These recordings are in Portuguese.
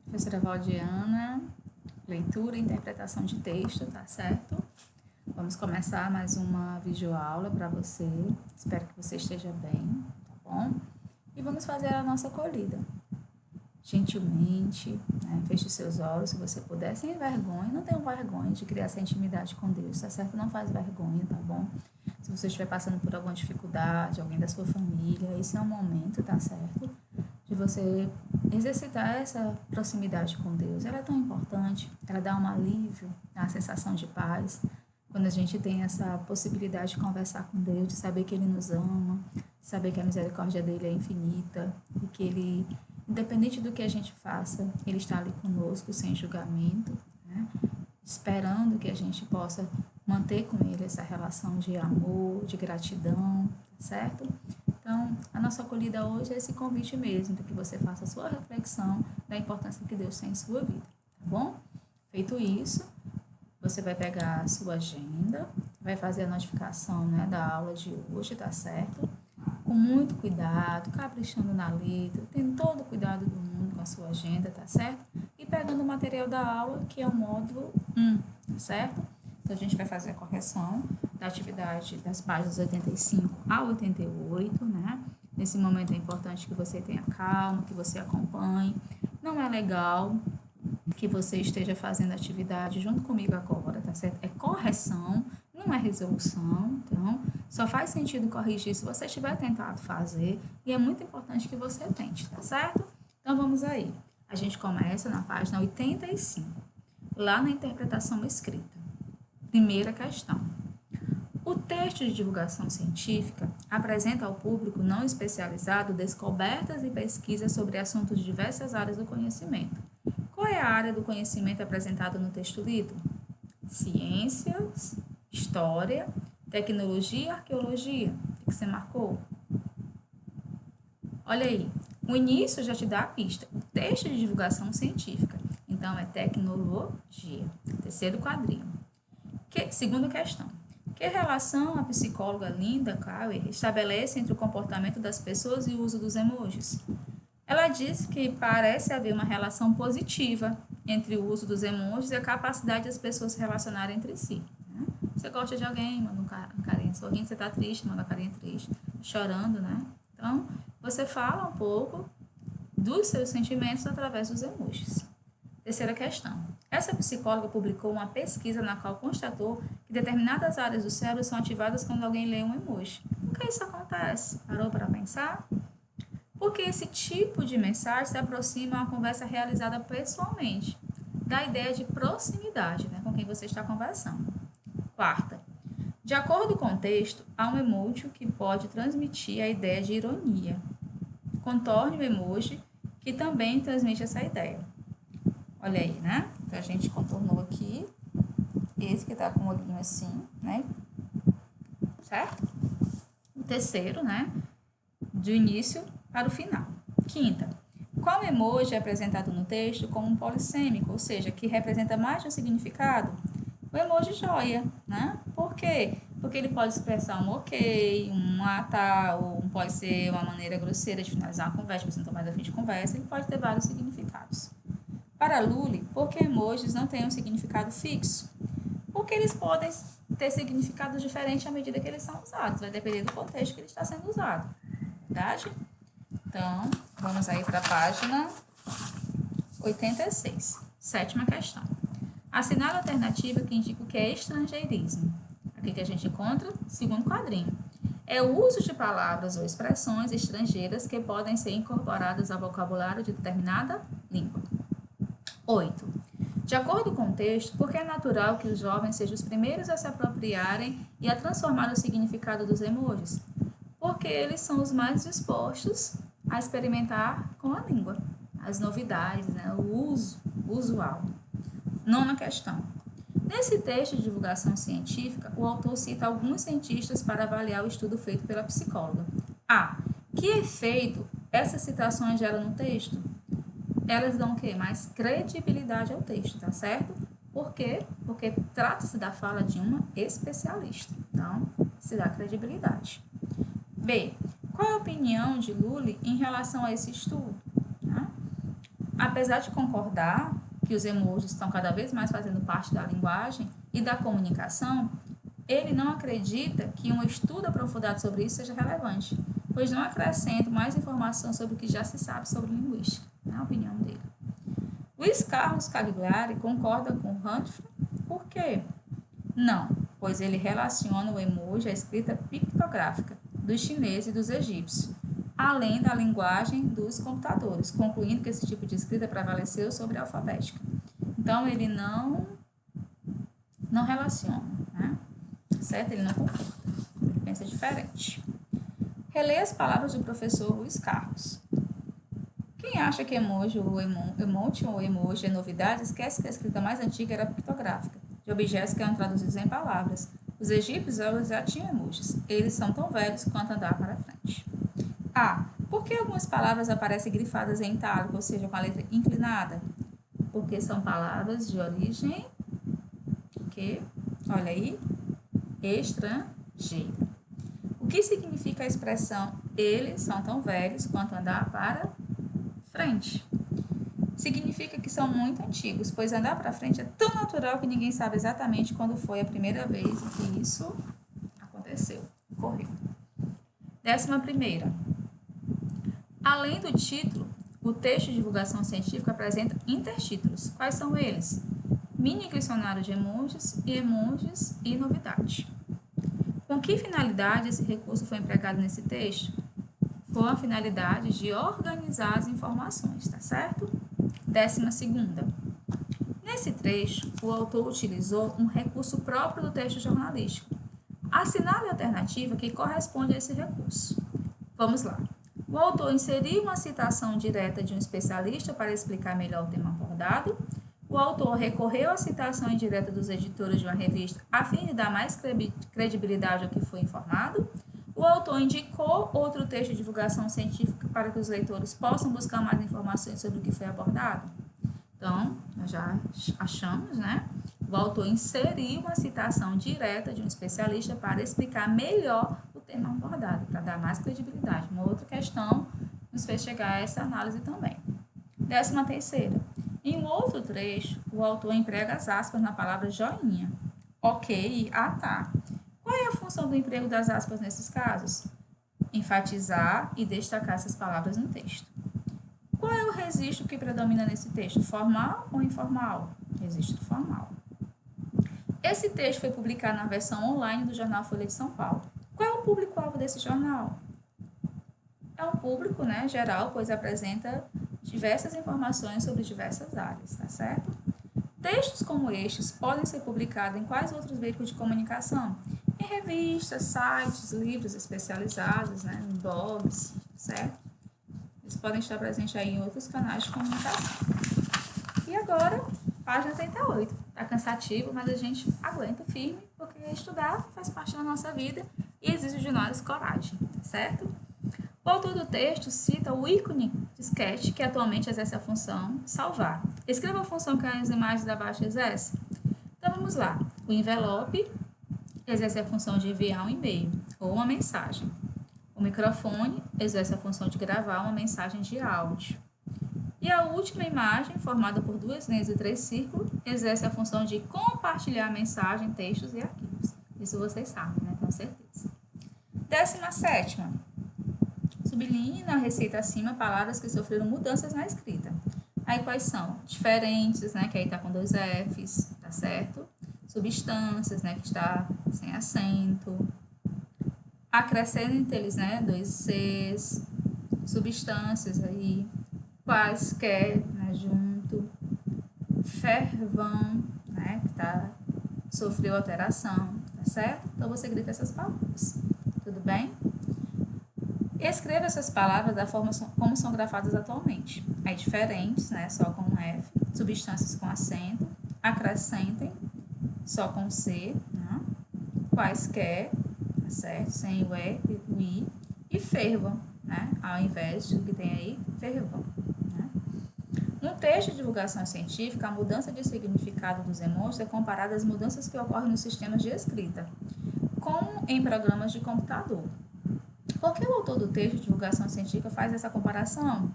Professora Valdiana, leitura e interpretação de texto, tá certo? Vamos começar mais uma videoaula para você. Espero que você esteja bem, tá bom? E vamos fazer a nossa acolhida. Gentilmente, né? Feche os seus olhos, se você puder, sem vergonha. Não tenha vergonha de criar essa intimidade com Deus, tá certo? Não faz vergonha, tá bom? Se você estiver passando por alguma dificuldade, alguém da sua família, esse é o momento, tá certo? De você exercitar essa proximidade com Deus. Ela é tão importante, ela dá um alívio, dá uma sensação de paz. Quando a gente tem essa possibilidade de conversar com Deus, de saber que Ele nos ama, de saber que a misericórdia dele é infinita e que Ele, independente do que a gente faça, Ele está ali conosco, sem julgamento, né? Esperando que a gente possa manter com Ele essa relação de amor, de gratidão, certo? Então, a nossa acolhida hoje é esse convite mesmo, para que você faça a sua reflexão da importância que Deus tem em sua vida, tá bom? Feito isso, você vai pegar a sua agenda, vai fazer a notificação, né, da aula de hoje, tá certo? Com muito cuidado, caprichando na letra, tendo todo o cuidado do mundo com a sua agenda, tá certo? E pegando o material da aula, que é o módulo 1, tá certo? Então, a gente vai fazer a correção da atividade das páginas 85 a 88, né? Nesse momento é importante que você tenha calma, que você acompanhe. Não é legal que você esteja fazendo atividade junto comigo agora, tá certo? É correção, não é resolução, então só faz sentido corrigir se você estiver tentado fazer e é muito importante que você tente, tá certo? Então vamos aí. A gente começa na página 85, lá na interpretação escrita. Primeira questão. O texto de divulgação científica apresenta ao público não especializado descobertas e pesquisas sobre assuntos de diversas áreas do conhecimento. Qual é a área do conhecimento apresentada no texto lido? Ciências, história, tecnologia e arqueologia. O que você marcou? Olha aí, o início já te dá a pista. O texto de divulgação científica. Então, é tecnologia. Terceiro quadrinho. Segunda questão. Que relação a psicóloga Linda Cauer estabelece entre o comportamento das pessoas e o uso dos emojis? Ela diz que parece haver uma relação positiva entre o uso dos emojis e a capacidade das pessoas se relacionarem entre si. Né? Você gosta de alguém, manda um carinha sorrindo, você está triste, manda uma carinha triste, chorando, né? Então, você fala um pouco dos seus sentimentos através dos emojis. Terceira questão. Essa psicóloga publicou uma pesquisa na qual constatou que determinadas áreas do cérebro são ativadas quando alguém lê um emoji. Por que isso acontece? Parou para pensar? Porque esse tipo de mensagem se aproxima a uma conversa realizada pessoalmente, da ideia de proximidade, né, com quem você está conversando. Quarta. De acordo com o texto, há um emoji que pode transmitir a ideia de ironia. Contorne o emoji que também transmite essa ideia. Olha aí, né? Então, a gente contornou aqui. Esse que tá com o olhinho assim, né? Certo? O terceiro, né? Do início para o final. Quinta. Qual emoji é apresentado no texto como um polissêmico, ou seja, que representa mais de um significado? O emoji joia, né? Por quê? Porque ele pode expressar um ok, um tá, ou pode ser uma maneira grosseira de finalizar uma conversa, você não está mais a fim de conversa, ele pode ter vários significados. Para Lully, por que emojis não têm um significado fixo? Porque eles podem ter significados diferentes à medida que eles são usados, vai depender do contexto que ele está sendo usado. Verdade? Então, vamos aí para a página 86. Sétima questão. Assinale a alternativa que indica o que é estrangeirismo. Aqui que a gente encontra, segundo quadrinho. É o uso de palavras ou expressões estrangeiras que podem ser incorporadas ao vocabulário de determinada língua. 8. De acordo com o texto, por que é natural que os jovens sejam os primeiros a se apropriarem e a transformar o significado dos emojis? Porque eles são os mais dispostos a experimentar com a língua, as novidades, né? O uso usual. Nona questão. Nesse texto de divulgação científica, o autor cita alguns cientistas para avaliar o estudo feito pela psicóloga. A. Que efeito essas citações geram no texto? Elas dão o quê? Mais credibilidade ao texto, tá certo? Por quê? Porque trata-se da fala de uma especialista. Então, se dá credibilidade. B. Qual é a opinião de Lully em relação a esse estudo? Tá? apesar de concordar que os emojis estão cada vez mais fazendo parte da linguagem e da comunicação, ele não acredita que um estudo aprofundado sobre isso seja relevante, pois não acrescenta mais informação sobre o que já se sabe sobre linguística, na opinião dele. Luiz Carlos Cagliari concorda com Humphrey. Por quê? Não, pois ele relaciona o emoji à escrita pictográfica dos chineses e dos egípcios, além da linguagem dos computadores, concluindo que esse tipo de escrita prevaleceu sobre a alfabética. Então, ele não relaciona, né? Certo? Ele não concorda. Ele pensa diferente. Relê as palavras do professor Luiz Carlos. Quem acha que emoji ou emote ou emoji é novidade, esquece que a escrita mais antiga era pictográfica, de objetos que eram traduzidos em palavras. Os egípcios já tinham emojis. Eles são tão velhos quanto andar para frente. A. Por que algumas palavras aparecem grifadas em itálico, ou seja, com a letra inclinada? Porque são palavras de origem olha aí, estrangeira. O que significa a expressão eles são tão velhos quanto andar para frente? Significa que são muito antigos, pois andar para frente é tão natural que ninguém sabe exatamente quando foi a primeira vez que isso aconteceu, ocorreu. 11ª. Além do título, o texto de divulgação científica apresenta intertítulos. Quais são eles? Mini dicionário de emojis e novidade. Com que finalidade esse recurso foi empregado nesse texto? Com a finalidade de organizar as informações, tá certo? 12ª. Nesse trecho, o autor utilizou um recurso próprio do texto jornalístico. Assinale a alternativa que corresponde a esse recurso. Vamos lá. O autor inseriu uma citação direta de um especialista para explicar melhor o tema abordado. O autor recorreu à citação indireta dos editores de uma revista a fim de dar mais credibilidade ao que foi informado. O autor indicou outro texto de divulgação científica para que os leitores possam buscar mais informações sobre o que foi abordado. Então, nós já achamos, né? O autor inseriu uma citação direta de um especialista para explicar melhor o tema abordado, para dar mais credibilidade. Uma outra questão nos fez chegar a essa análise também. 13ª. Em um outro trecho, o autor emprega as aspas na palavra joinha. Ok, tá. Qual é a função do emprego das aspas nesses casos? Enfatizar e destacar essas palavras no texto. Qual é o registro que predomina nesse texto? Formal ou informal? Registro formal. Esse texto foi publicado na versão online do jornal Folha de São Paulo. Qual é o público-alvo desse jornal? É um público, né, geral, pois apresenta diversas informações sobre diversas áreas, tá certo? Textos como estes podem ser publicados em quais outros veículos de comunicação? Em revistas, sites, livros especializados, né, em blogs, certo? Eles podem estar presentes aí em outros canais de comunicação. E agora, página 38. Tá cansativo, mas a gente aguenta firme, porque estudar faz parte da nossa vida e exige de nós coragem, tá certo? O autor do texto cita o ícone disquete, que atualmente exerce a função salvar. Escreva a função que as imagens abaixo exercem. Então, vamos lá. O envelope exerce a função de enviar um e-mail ou uma mensagem. O microfone exerce a função de gravar uma mensagem de áudio. E a última imagem, formada por 2 linhas e 3 círculos, exerce a função de compartilhar a mensagem, textos e arquivos. Isso vocês sabem, né? Com certeza. 17ª. Sublinhe na receita acima palavras que sofreram mudanças na escrita. Aí quais são? Diferentes, né? Que aí tá com 2 Fs, tá certo? Substâncias, né? Que está sem acento. Acrescente-lhes, né? 2 Cs. Substâncias aí. Quaisquer, né? Junto. Fervão, né? Que sofreu alteração, tá certo? Então, você grifa essas palavras. Tudo bem? Escreva essas palavras da forma como são grafadas atualmente. Aí, diferentes, né? Só com F. Substâncias com acento. Acrescentem, só com C. Né? Quaisquer, tá certo? Sem o E, o I. E fervam, né? Ao invés do que tem aí, fervão. Né? No texto de divulgação científica, a mudança de significado dos emojis é comparada às mudanças que ocorrem nos sistemas de escrita, como em programas de computador. Por que o autor do texto de divulgação científica faz essa comparação?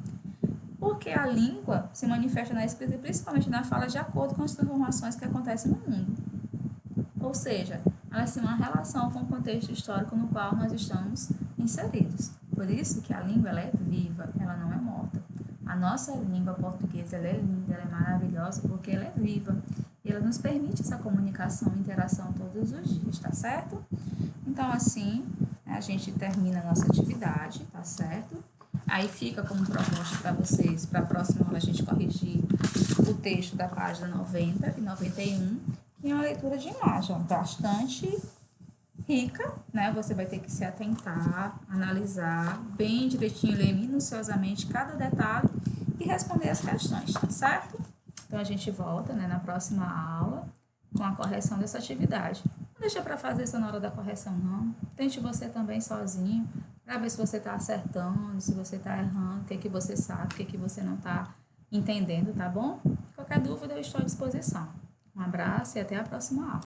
Porque a língua se manifesta na escrita e principalmente na fala de acordo com as transformações que acontecem no mundo. Ou seja, elas têm uma relação com o contexto histórico no qual nós estamos inseridos. Por isso que a língua ela é viva, ela não é morta. A nossa língua portuguesa ela é linda, ela é maravilhosa porque ela é viva. E ela nos permite essa comunicação e interação todos os dias, tá certo? Então, assim, a gente termina a nossa atividade, tá certo? Aí fica como proposta para vocês, para a próxima aula a gente corrigir o texto da página 90 e 91, que é uma leitura de imagem, bastante rica, né? Você vai ter que se atentar, analisar bem direitinho, ler minuciosamente cada detalhe e responder as questões, tá certo? Então a gente volta, né, na próxima aula com a correção dessa atividade. Não deixa para fazer isso na hora da correção, não. Tente você também sozinho, para ver se você está acertando, se você está errando, o que você sabe, o que você não está entendendo, tá bom? Qualquer dúvida eu estou à disposição. Um abraço e até a próxima aula.